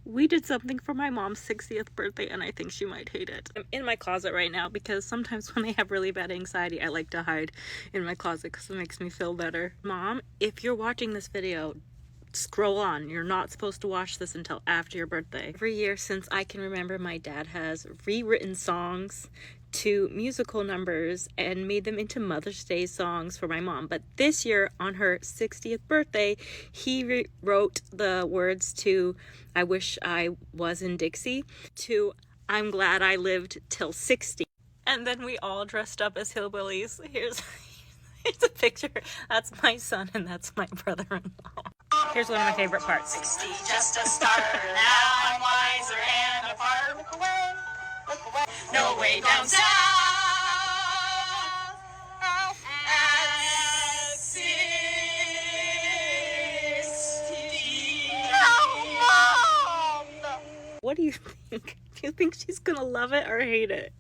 We did something for my mom's 60th birthday and I think she might hate it. I'm in my closet right now because sometimes when I have really bad anxiety, I like to hide in my closet because it makes me feel better. Mom, if you're watching this video, scroll on. You're not supposed to watch this until after your birthday. Every year since I can remember, my dad has rewritten songs to musical numbers and made them into Mother's Day songs for my mom. But this year on her 60th birthday, he wrote the words to I Wish I Was in Dixie to I'm Glad I Lived Till 60. And then we all dressed up as hillbillies. Here's a picture. That's my son and that's my brother-in-law. Here's one of my favorite parts. 60 just a start. Now I'm wiser and apart. Look away, look away. No way down south. At 60. No, Mom! What do you think? Do you think she's gonna love it or hate it?